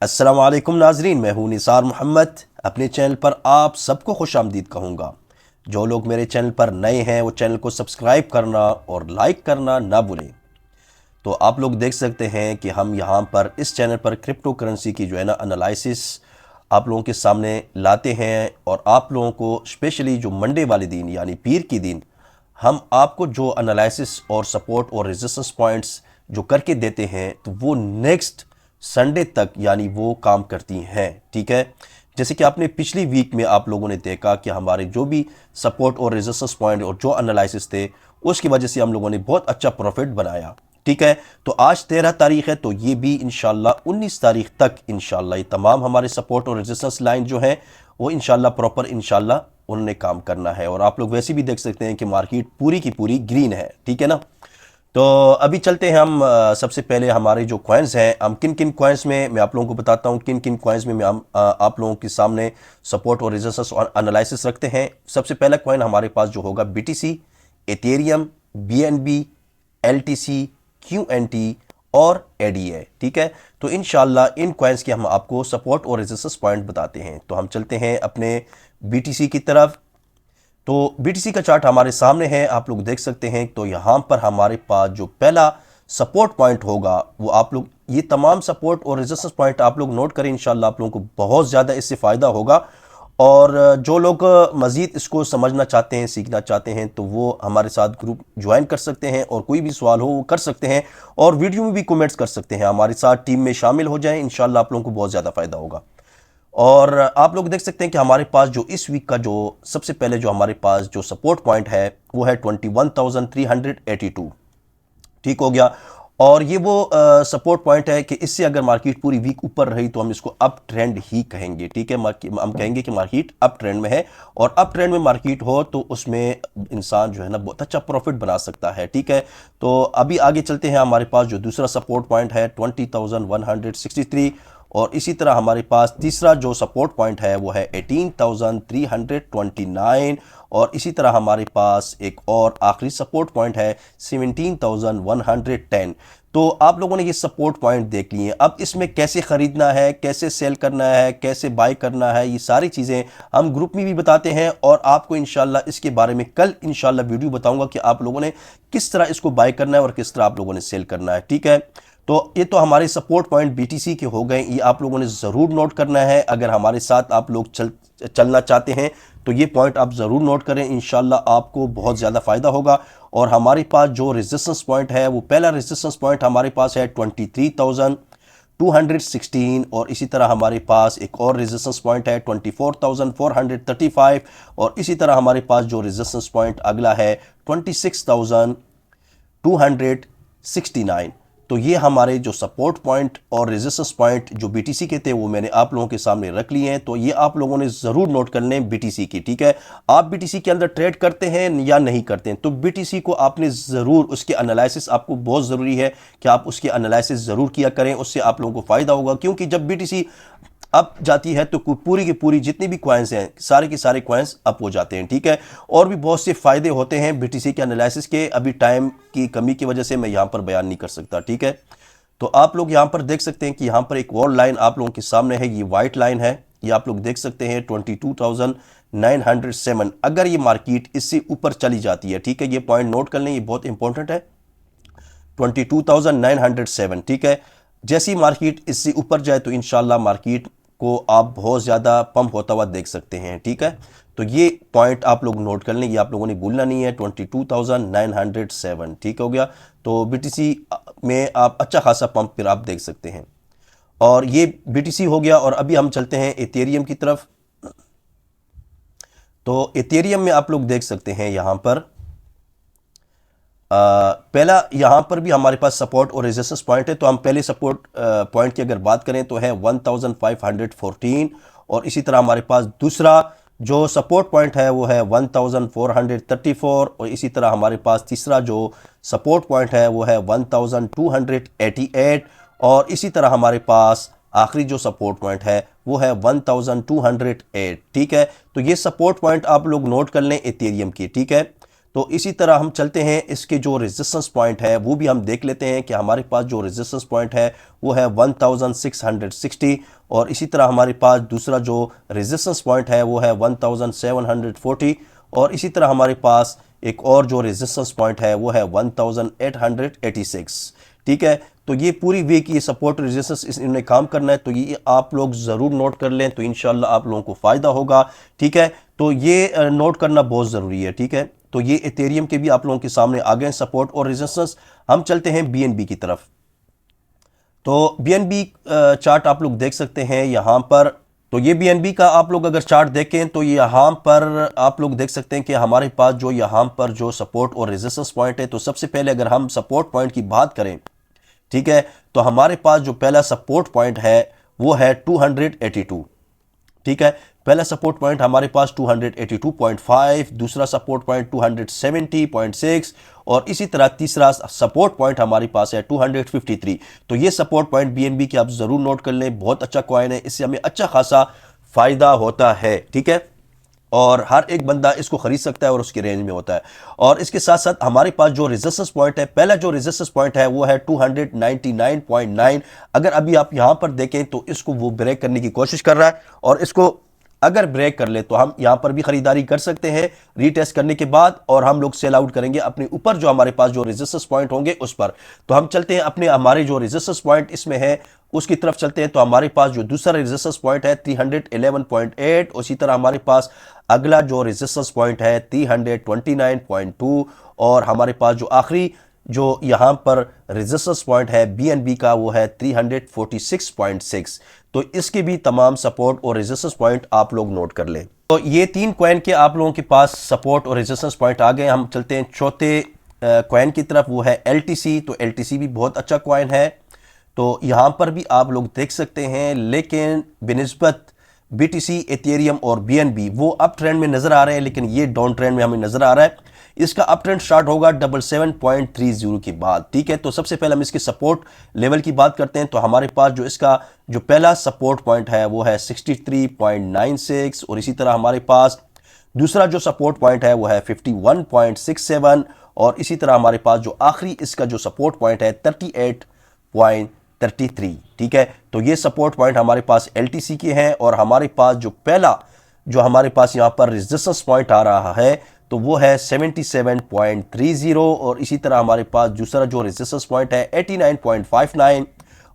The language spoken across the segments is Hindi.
अस्सलाम वालेकुम नाजरीन, मैं हूं निसार मोहम्मद। अपने चैनल पर आप सबको खुश आमदीद कहूँगा। जो लोग मेरे चैनल पर नए हैं वो चैनल को सब्सक्राइब करना और लाइक करना ना भूलें। तो आप लोग देख सकते हैं कि हम यहाँ पर इस चैनल पर क्रिप्टो करेंसी की जो है ना एनालिसिस आप लोगों के सामने लाते हैं, और आप लोगों को स्पेशली जो मंडे वाले दिन यानी पीर की दिन हम आपको जो एनालिसिस और सपोर्ट और रेजिस्टेंस पॉइंट्स जो करके देते हैं तो वो नेक्स्ट संडे तक यानी वो काम करती हैं। ठीक है, जैसे कि आपने पिछली वीक में आप लोगों ने देखा कि हमारे जो भी सपोर्ट और रेजिस्टेंस पॉइंट और जो एनालिसिस थे उसकी वजह से हम लोगों ने बहुत अच्छा प्रॉफिट बनाया। ठीक है, तो आज 13 तारीख है, तो ये भी इंशाल्लाह 19 तारीख तक इंशाल्लाह ये तमाम हमारे सपोर्ट और रेजिस्टेंस लाइन जो है वो इंशाल्लाह प्रॉपर इंशाल्लाह उन्होंने काम करना है। और आप लोग वैसे भी देख सकते हैं कि मार्केट पूरी की पूरी ग्रीन है। ठीक है ना, तो अभी चलते हैं हम सबसे पहले हमारे जो कॉइन्स हैं, हम किन किन कॉइन्स में मैं आप लोगों को बताता हूं किन किन कॉइन्स में हम आप लोगों के सामने सपोर्ट और रेजिस्टेंस और एनालिसिस रखते हैं। सबसे पहला कॉइन हमारे पास जो होगा बीटीसी, एथेरियम, बीएनबी, एलटीसी, क्यूएनटी और एडीए। ठीक है, तो इंशाल्लाह इन कॉइन्स के हम आपको सपोर्ट और रेजिस्टेंस पॉइंट बताते हैं। तो हम चलते हैं अपने बीटीसी की तरफ। तो बीटीसी का चार्ट हमारे सामने है, आप लोग देख सकते हैं। तो यहाँ पर हमारे पास जो पहला सपोर्ट पॉइंट होगा वो आप लोग ये तमाम सपोर्ट और रेजिस्टेंस पॉइंट आप लोग नोट करें, इंशाल्लाह आप लोगों को बहुत ज़्यादा इससे फ़ायदा होगा। और जो लोग मज़ीद इसको समझना चाहते हैं, सीखना चाहते हैं, तो वो हमारे साथ ग्रुप ज्वाइन कर सकते हैं और कोई भी सवाल हो वो कर सकते हैं और वीडियो में भी कमेंट्स कर सकते हैं। हमारे साथ टीम में शामिल हो जाएं, इंशाल्लाह आप लोगों को बहुत ज़्यादा फ़ायदा होगा। और आप लोग देख सकते हैं कि हमारे पास जो इस वीक का जो सबसे पहले जो हमारे पास जो सपोर्ट पॉइंट है वो है 21,382। ठीक हो गया, और ये वो सपोर्ट पॉइंट है कि इससे अगर मार्केट पूरी वीक ऊपर रही तो हम इसको अप ट्रेंड ही कहेंगे। ठीक है, हम कहेंगे कि मार्केट अप ट्रेंड में है, और अप ट्रेंड में मार्केट हो तो उसमें इंसान जो है ना बहुत अच्छा प्रॉफिट बना सकता है। ठीक है, तो अभी आगे चलते हैं। हमारे पास जो दूसरा सपोर्ट पॉइंट है 20,163, और इसी तरह हमारे पास तीसरा जो सपोर्ट पॉइंट है वो है 18,329, और इसी तरह हमारे पास एक और आखिरी सपोर्ट पॉइंट है 17,110। तो आप लोगों ने ये सपोर्ट पॉइंट देख लिए। अब इसमें कैसे ख़रीदना है, कैसे सेल करना है, कैसे बाय करना है, ये सारी चीज़ें हम ग्रुप में भी बताते हैं, और आपको इंशाल्लाह इसके बारे में कल इंशाल्लाह वीडियो बताऊंगा कि आप लोगों ने किस तरह इसको बाय करना है और किस तरह आप लोगों ने सेल करना है। ठीक है, तो ये तो हमारे सपोर्ट पॉइंट बीटीसी के हो गए, ये आप लोगों ने ज़रूर नोट करना है। अगर हमारे साथ आप लोग चलना चाहते हैं तो ये पॉइंट आप ज़रूर नोट करें, इंशाल्लाह आपको बहुत ज़्यादा फ़ायदा होगा। और हमारे पास जो रेजिस्टेंस पॉइंट है वो पहला रेजिस्टेंस पॉइंट हमारे पास है 23,216, और इसी तरह हमारे पास एक और रेजिस्टेंस पॉइंट है 24,435, और इसी तरह हमारे पास जो रेजिस्टेंस पॉइंट अगला है 26,269। तो ये हमारे जो सपोर्ट पॉइंट और रेजिस्टेंस पॉइंट जो बीटीसी के थे वो मैंने आप लोगों के सामने रख लिए हैं। तो ये आप लोगों ने ज़रूर नोट कर लें बीटीसी की। ठीक है, आप बीटीसी के अंदर ट्रेड करते हैं या नहीं करते हैं, तो बीटीसी को आपने ज़रूर उसके एनालिसिस आपको बहुत ज़रूरी है कि आप उसके एनालिसिस ज़रूर किया करें, उससे आप लोगों को फ़ायदा होगा। क्योंकि जब बीटीसी अप जाती है तो पूरी की पूरी जितनी भी कॉइन्स हैं सारे के सारे कॉइन्स अप हो जाते हैं। ठीक है, और भी बहुत से फ़ायदे होते हैं बीटीसी के एनालिसिस के, अभी टाइम की कमी की वजह से मैं यहाँ पर बयान नहीं कर सकता। ठीक है, तो आप लोग यहाँ पर देख सकते हैं कि यहाँ पर एक और लाइन आप लोगों के सामने है, ये वाइट लाइन है, ये आप लोग देख सकते हैं 22,907। अगर ये मार्केट इससे ऊपर चली जाती है, ठीक है, ये पॉइंट नोट कर लें, ये बहुत इंपॉर्टेंट है, 22,907। ठीक है, जैसी मार्केट इससे ऊपर जाए तो इंशाल्लाह मार्केट को आप बहुत ज़्यादा पंप होता हुआ देख सकते हैं। ठीक है, तो ये पॉइंट आप लोग नोट कर लें, ये आप लोगों ने भूलना नहीं है, 22,907। ठीक हो गया, तो बीटीसी में आप अच्छा खासा पंप फिर आप देख सकते हैं, और ये बीटीसी हो गया। और अभी हम चलते हैं एथेरियम की तरफ। तो एथेरियम में आप लोग देख सकते हैं यहाँ पर पहला यहाँ पर भी हमारे पास सपोर्ट और रेजिस्टेंस पॉइंट है। तो हम पहले सपोर्ट पॉइंट की अगर बात करें तो है 1514, और इसी तरह हमारे पास दूसरा जो सपोर्ट पॉइंट है वो है 1434, और इसी तरह हमारे पास तीसरा जो सपोर्ट पॉइंट है वो है 1288, और इसी तरह हमारे पास आखिरी जो सपोर्ट पॉइंट है वो है 1208। ठीक है, तो ये सपोर्ट पॉइंट आप लोग नोट कर लें एथेरियम की। ठीक है, तो इसी तरह हम चलते हैं, इसके जो रेजिस्टेंस पॉइंट है वो भी हम देख लेते हैं कि हमारे पास जो रेजिस्टेंस पॉइंट है वो है 1660, और इसी तरह हमारे पास दूसरा जो रेजिस्टेंस पॉइंट है वो है 1740, और इसी तरह हमारे पास एक और जो रेजिस्टेंस पॉइंट है वो है 1886। ठीक है, तो ये पूरी वीक ये सपोर्ट रेजिस्टेंस इन्हें काम करना है, तो ये आप लोग ज़रूर नोट कर लें, तो इंशाल्लाह आप लोगों को फ़ायदा होगा। ठीक है, तो ये नोट करना बहुत ज़रूरी है। ठीक है, तो ये इथेरियम के भी आप लोगों के सामने आ गए सपोर्ट और रेजिस्टेंस। हम चलते हैं बीएनबी की तरफ। तो बीएनबी चार्ट आप लोग देख सकते हैं यहाँ पर। तो ये बीएनबी का आप लोग अगर चार्ट देखें तो यहाँ पर आप लोग देख सकते हैं कि हमारे पास जो यहाँ पर जो सपोर्ट और रेजिस्टेंस पॉइंट है, तो सबसे पहले अगर हम सपोर्ट पॉइंट की बात करें, ठीक है, तो हमारे पास जो पहला सपोर्ट पॉइंट है वो है 282। ठीक है, पहला सपोर्ट पॉइंट हमारे पास 282.5, दूसरा सपोर्ट पॉइंट 270.6, और इसी तरह तीसरा सपोर्ट पॉइंट हमारे पास है 253। तो ये सपोर्ट पॉइंट बीएनबी के आप जरूर नोट कर लें, बहुत अच्छा कॉइन है, इससे हमें अच्छा खासा फायदा होता है। ठीक है, और हर एक बंदा इसको खरीद सकता है और उसकी रेंज में होता है। और इसके साथ साथ हमारे पास जो रेजिस्टेंस पॉइंट है, पहला जो रेजिस्टेंस पॉइंट है वो है 299.9। अगर अभी आप यहां पर देखें तो इसको वो ब्रेक करने की कोशिश कर रहा है, और इसको अगर ब्रेक कर ले तो हम यहां पर भी खरीदारी कर सकते हैं रीटेस्ट करने के बाद, और हम लोग सेल आउट करेंगे अपने ऊपर जो हमारे पास जो रेजिस्टेंस पॉइंट होंगे उस पर। तो हम चलते हैं अपने हमारे जो रेजिस्टेंस पॉइंट इसमें है उसकी तरफ चलते हैं। तो हमारे पास जो दूसरा रेजिस्टेंस पॉइंट है 311.8, उसी तरह हमारे पास अगला जो रेजिस्टेंस पॉइंट है 329.2, और हमारे पास जो आखिरी जो यहां पर रेजिस्टेंस पॉइंट है बीएनबी का वो है 346.6। तो इसके भी तमाम सपोर्ट और रेजिस्टेंस पॉइंट आप लोग नोट कर लें। तो ये तीन कॉइन के आप लोगों के पास सपोर्ट और रेजिस्टेंस पॉइंट आ गए। हम चलते हैं चौथे कॉइन की तरफ, वो है एलटीसी। तो एलटीसी भी बहुत अच्छा कॉइन है, तो यहां पर भी आप लोग देख सकते हैं, लेकिन बिनिस्बत बीटीसी, इथेरियम और बीएनबी वो अप ट्रेंड में नजर आ रहे हैं, लेकिन ये डाउन ट्रेंड में हमें नजर आ रहा है। इसका अप ट्रेंड स्टार्ट होगा 77.30 के बाद। ठीक है, तो सबसे पहले हम इसके सपोर्ट लेवल की बात करते हैं। तो हमारे पास जो इसका जो पहला सपोर्ट पॉइंट है वो है 63.96, और इसी तरह हमारे पास दूसरा जो सपोर्ट पॉइंट है वो है 51.67, और इसी तरह हमारे पास जो आखिरी इसका जो सपोर्ट पॉइंट है 38.33। ठीक है, तो ये सपोर्ट पॉइंट हमारे पास एलटीसी के हैं, और हमारे पास जो पहला जो हमारे पास यहाँ पर रेजिस्टेंस पॉइंट आ रहा है तो वो है 77.30, और इसी तरह हमारे पास दूसरा जो रेजिस्टेंस पॉइंट है 89.59,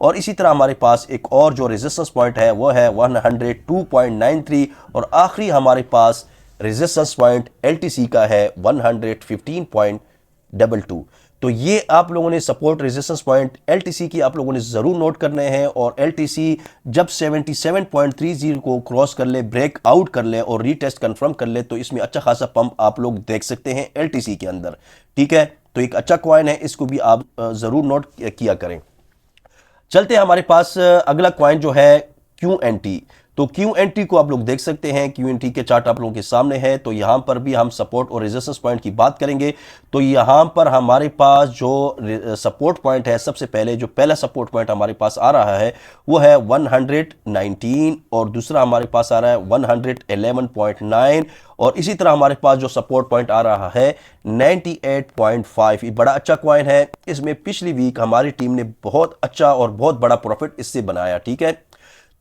और इसी तरह हमारे पास एक और जो रेजिस्टेंस पॉइंट है वो है 102.93, और आखिरी हमारे पास रेजिस्टेंस पॉइंट एलटीसी का है 115.22। तो ये आप लोगों ने सपोर्ट रेजिस्टेंस पॉइंट एलटीसी की आप लोगों ने ज़रूर नोट करने हैं, और एलटीसी जब 77.30 को क्रॉस कर ले, ब्रेक आउट कर ले और रीटेस्ट कंफर्म कर ले, तो इसमें अच्छा खासा पंप आप लोग देख सकते हैं एलटीसी के अंदर। ठीक है, तो एक अच्छा कॉइन है, इसको भी आप ज़रूर नोट किया करें। चलते हैं हमारे पास अगला कॉइन जो है QNT। तो QNT को आप लोग देख सकते हैं, QNT के चार्ट आप लोगों के सामने है। तो यहां पर भी हम सपोर्ट और रेजिस्टेंस पॉइंट की बात करेंगे। तो यहां पर हमारे पास जो सपोर्ट पॉइंट है, सबसे पहले जो पहला सपोर्ट पॉइंट हमारे पास आ रहा है वो है 119, और दूसरा हमारे पास आ रहा है 111.9, और इसी तरह हमारे पास जो सपोर्ट पॉइंट आ रहा है 98.5। ये बड़ा अच्छा कॉइन है, इसमें पिछली वीक हमारी टीम ने बहुत अच्छा और बहुत बड़ा प्रॉफिट इससे बनाया। ठीक है,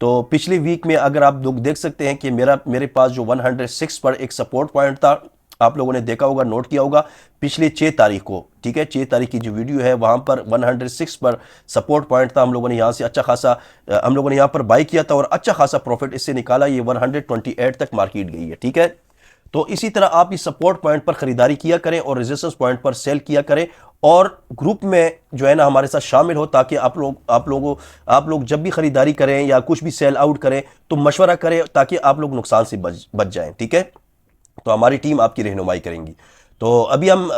तो पिछली वीक में अगर आप लोग देख सकते हैं कि मेरे पास जो 106 पर एक सपोर्ट पॉइंट था, आप लोगों ने देखा होगा, नोट किया होगा पिछले 6 तारीख को। ठीक है, 6 तारीख की जो वीडियो है वहां पर 106 पर सपोर्ट पॉइंट था। हम लोगों ने यहां से अच्छा खासा हम लोगों ने यहां पर बाई किया था और अच्छा खासा प्रॉफिट इससे निकाला। ये 128 तक मार्केट गई है। ठीक है, तो इसी तरह आप इस सपोर्ट पॉइंट पर खरीदारी किया करें और रेजिस्टेंस पॉइंट पर सेल किया करें, और ग्रुप में जो है ना हमारे साथ शामिल हो, ताकि आप लोग जब भी खरीदारी करें या कुछ भी सेल आउट करें तो मशवरा करें, ताकि आप लोग नुकसान से बच जाएं। ठीक है, तो हमारी टीम आपकी रहनुमाई करेंगी। तो अभी हम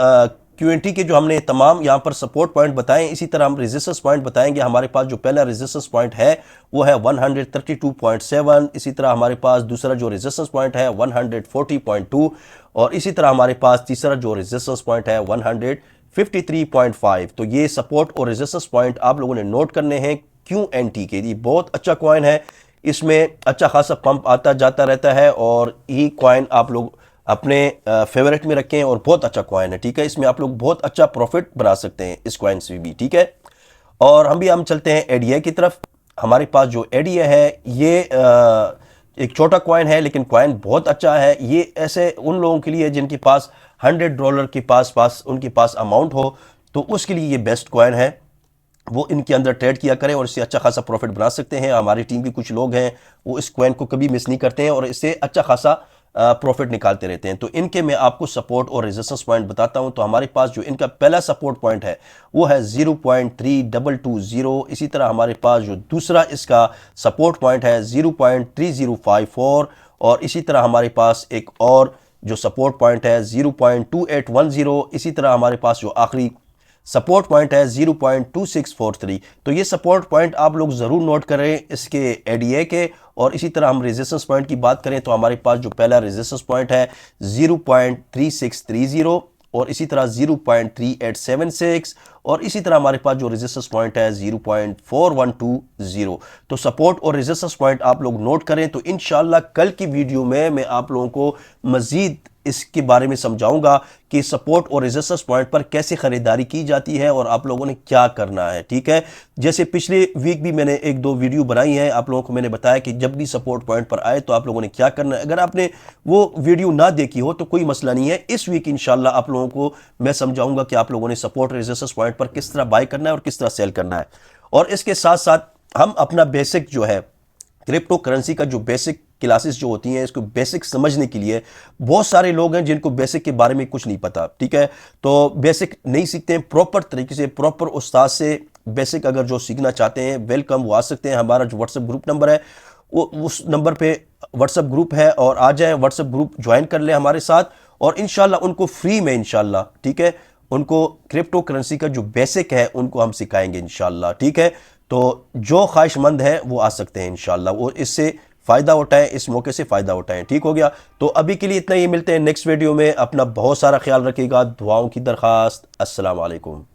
QNT के जो हमने तमाम यहाँ पर सपोर्ट पॉइंट बताएं, इसी तरह हम रेजिस्टेंस पॉइंट बताएंगे। हमारे पास जो पहला रेजिस्टेंस पॉइंट है वो है 132.7, इसी तरह हमारे पास दूसरा जो रेजिस्टेंस पॉइंट है 140.2, और इसी तरह हमारे पास तीसरा जो रेजिस्टेंस पॉइंट है 153.5। तो ये सपोर्ट और रेजिस्टेंस पॉइंट आप लोगों ने नोट करने हैं QNT के। ये बहुत अच्छा कॉइन है, इसमें अच्छा खासा पंप आता जाता रहता है, और ये कॉइन आप लोग अपने फेवरेट में रखें और बहुत अच्छा कॉइन है, ठीक है। इसमें आप लोग बहुत अच्छा प्रॉफिट बना सकते हैं इस कॉइन से भी, ठीक है। और हम चलते हैं एडीए की तरफ। हमारे पास जो एडीए है ये एक छोटा कॉइन है, लेकिन कॉइन बहुत अच्छा है। ये ऐसे उन लोगों के लिए जिनके पास $100 के पास उनके पास अमाउंट हो, तो उसके लिए ये बेस्ट कॉइन है। वो इनके अंदर ट्रेड किया करें और इससे अच्छा खासा प्रॉफिट बना सकते हैं। हमारी टीम के कुछ लोग हैं वो इस कॉइन को कभी मिस नहीं करते हैं और इससे अच्छा खासा प्रॉफिट निकालते रहते हैं। तो इनके मैं आपको सपोर्ट और रेजिस्टेंस पॉइंट बताता हूं। तो हमारे पास जो इनका पहला सपोर्ट पॉइंट है वो है 0.3220। इसी तरह हमारे पास जो दूसरा इसका सपोर्ट पॉइंट है 0.3054। और इसी तरह हमारे पास एक और जो सपोर्ट पॉइंट है 0.2810। इसी तरह हमारे पास जो आखिरी सपोर्ट पॉइंट है 0.2643। तो ये सपोर्ट पॉइंट आप लोग ज़रूर नोट करें इसके एडीए के। और इसी तरह हम रेजिस्टेंस पॉइंट की बात करें तो हमारे पास जो पहला रेजिस्टेंस पॉइंट है 0.3630 और इसी तरह 0.3876 और इसी तरह हमारे पास जो रेजिस्टेंस पॉइंट है 0.4120। तो सपोर्ट और रेजिस्टेंस पॉइंट आप लोग नोट करें। तो इंशाल्लाह कल की वीडियो में मैं आप लोगों को मज़ीद इसके बारे में समझाऊंगा कि सपोर्ट और रेजिस्टेंस पॉइंट पर कैसे खरीदारी की जाती है और आप लोगों ने क्या करना है, ठीक है। जैसे पिछले वीक भी मैंने एक दो वीडियो बनाई है, आप लोगों को मैंने बताया कि जब भी सपोर्ट पॉइंट पर आए तो आप लोगों ने क्या करना है। अगर आपने वो वीडियो ना देखी हो तो कोई मसला नहीं है, इस वीक इंशाल्लाह आप लोगों को मैं समझाऊंगा कि आप लोगों ने सपोर्ट रेजिस्टेंस पॉइंट पर किस तरह बाय करना है और किस तरह सेल करना है। और इसके साथ साथ हम अपना बेसिक जो है क्रिप्टो करेंसी का जो बेसिक क्लासेस जो होती हैं, इसको बेसिक समझने के लिए बहुत सारे लोग हैं जिनको बेसिक के बारे में कुछ नहीं पता, ठीक है। तो बेसिक नहीं सीखते हैं प्रॉपर तरीके से, प्रॉपर उस्ताद से बेसिक अगर जो सीखना चाहते हैं वेलकम, वो आ सकते हैं। हमारा जो व्हाट्सएप ग्रुप नंबर है वो उस नंबर पे व्हाट्सएप ग्रुप है और आ जाए, व्हाट्सएप ग्रुप ज्वाइन कर ले हमारे साथ और इंशाल्लाह उनको फ्री में इंशाल्लाह, ठीक है, उनको क्रिप्टो करेंसी का जो बेसिक है उनको हम सिखाएंगे इंशाल्लाह, ठीक है। तो जो ख्वाहिशमंद है वो आ सकते हैं इंशाल्लाह, वो इससे फ़ायदा उठाएं, इस मौके से फ़ायदा उठाएं, ठीक हो गया। तो अभी के लिए इतना ही, मिलते हैं नेक्स्ट वीडियो में। अपना बहुत सारा ख्याल रखिएगा, दुआओं की दरख्वास्त। अस्सलाम वालेकुम।